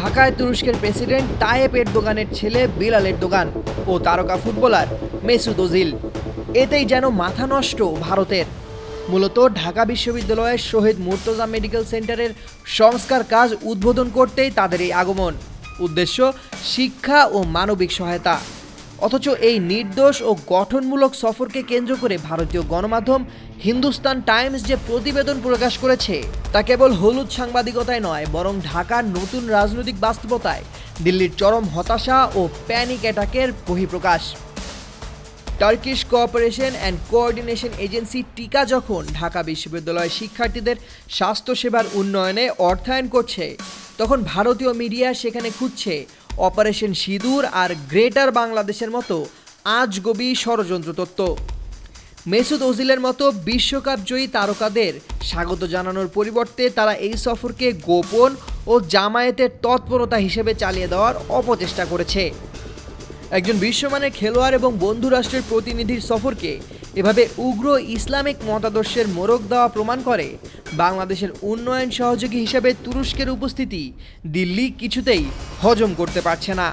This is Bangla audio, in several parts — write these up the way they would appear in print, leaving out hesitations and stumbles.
ঢাকায় তুরস্কের প্রেসিডেন্ট তায়েপ এরদোগানের ছেলে বিলাল এরদোগান ও তারকা ফুটবলার মেসুত ওজিল, এতেই যেন মাথা নষ্ট ভারতের। মূলত ঢাকা বিশ্ববিদ্যালয়ের শহীদ মুর্তজা মেডিকেল সেন্টারের সংস্কার কাজ উদ্বোধন করতেই তাদের এই আগমন। উদ্দেশ্য শিক্ষা ও মানবিক সহায়তা। অথচ এই নির্দোষ ও গঠনমূলক সফরকে কেন্দ্র করে ভারতীয় গণমাধ্যম হিন্দুস্তান টাইমস যে প্রতিবেদন প্রকাশ করেছে তা কেবল হলুদ সাংবাদিকতায় নয়, বরং ঢাকার নতুন রাজনৈতিক বাস্তবতায় দিল্লির চরম হতাশা ও প্যানিক অ্যাটাকের বহিঃপ্রকাশ। Turkish cooperation and coordination agency টিকা যখন ঢাকা বিশ্ববিদ্যালয়ের শিক্ষার্থীদের স্বাস্থ্যসেবার উন্নয়নে অর্থায়ন করছে, তখন ভারতীয় মিডিয়া সেখানে খুঁজছে অপারেশন সিঁদুর আর গ্রেটার বাংলাদেশের মতো আজগবি ষড়যন্ত্র তত্ত্ব। মেসুত ওজিলের মতো বিশ্বকাপ জয়ী তারকাদের স্বাগত জানানোর পরিবর্তে তারা এই সফরকে গোপন ও জামায়াতের তৎপরতা হিসেবে চালিয়ে দেওয়ার অপচেষ্টা করেছে। একজন বিশ্বমানের খেলোয়াড় এবং বন্ধু রাষ্ট্রের প্রতিনিধির সফরকে এভাবে উগ্র ইসলামিক মতাদর্শের মোড়ক দেওয়া প্রমাণ করে বাংলাদেশের উন্নয়ন সহযোগী হিসেবে তুরস্কের উপস্থিতি দিল্লি কিছুতেই হজম করতে পারছে না।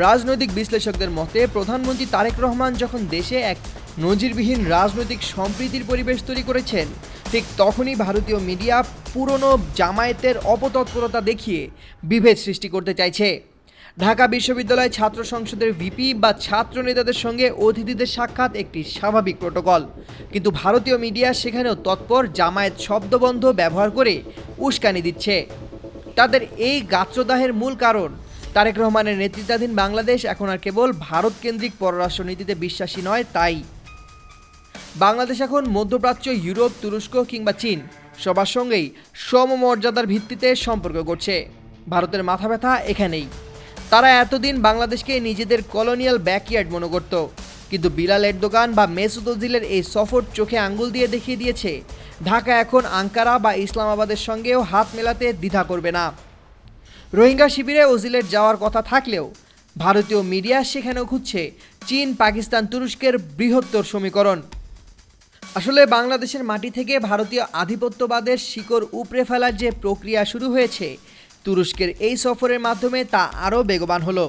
রাজনৈতিক বিশ্লেষকদের মতে প্রধানমন্ত্রী তারেক রহমান যখন দেশে এক নজিরবিহীন রাজনৈতিক সম্প্রীতির পরিবেশ তৈরি করেছেন, ঠিক তখনই ভারতীয় মিডিয়া পুরনো জামায়াতের অপতৎপরতা দেখিয়ে বিভেদ সৃষ্টি করতে চাইছে। ঢাকা বিশ্ববিদ্যালয় ছাত্র সংসদের ভিপি বা ছাত্র নেতাদের সঙ্গে অতিথিদের সাক্ষাৎ একটি স্বাভাবিক প্রোটোকল, কিন্তু ভারতীয় মিডিয়া সেখানেও তৎপর জামায়াত শব্দবন্ধ ব্যবহার করে উস্কানি দিচ্ছে। তাদের এই গাত্রদাহের মূল কারণ তারেক রহমানের নেতৃত্বাধীন বাংলাদেশ এখন আর কেবল ভারতকেন্দ্রিক পররাষ্ট্রনীতিতে বিশ্বাসী নয়, তাই বাংলাদেশ এখন মধ্যপ্রাচ্য, ইউরোপ, তুরস্ক কিংবা চীন সবার সঙ্গেই সমমর্যাদার ভিত্তিতে সম্পর্ক করছে। ভারতের মাথা ব্যথা এখানেই। তারা এতদিন বাংলাদেশকে নিজেদের কলোনিয়াল ব্যাকইয়ার্ড মনে করত, কিন্তু বিলাল এরদোগান বা মেসুত ওজিলের এই সফর চোখে আঙ্গুল দিয়ে দেখিয়ে দিয়েছে ঢাকা এখন আঙ্কারা বা ইসলামাবাদের সঙ্গেও হাত মেলাতে দ্বিধা করবে না। রোহিঙ্গা শিবিরে ওজিলের যাওয়ার কথা থাকলেও ভারতীয় মিডিয়া সেখানেও খুঁজছে চীন, পাকিস্তান, তুরস্কের বৃহত্তর সমীকরণ। আসলে বাংলাদেশের মাটি থেকে ভারতীয় আধিপত্যবাদের শিকড় উপড়ে ফেলার যে প্রক্রিয়া শুরু হয়েছে, তুরস্কের এই সফরের মাধ্যমে তা আরও বেগবান হলো।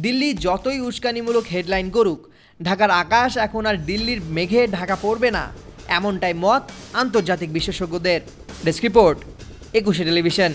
দিল্লি যতই উস্কানিমূলক হেডলাইন করুক, ঢাকার আকাশ এখন আর দিল্লির মেঘে ঢাকা পড়বে না, এমনটাই মত আন্তর্জাতিক বিশেষজ্ঞদের। Desk report, 21 television.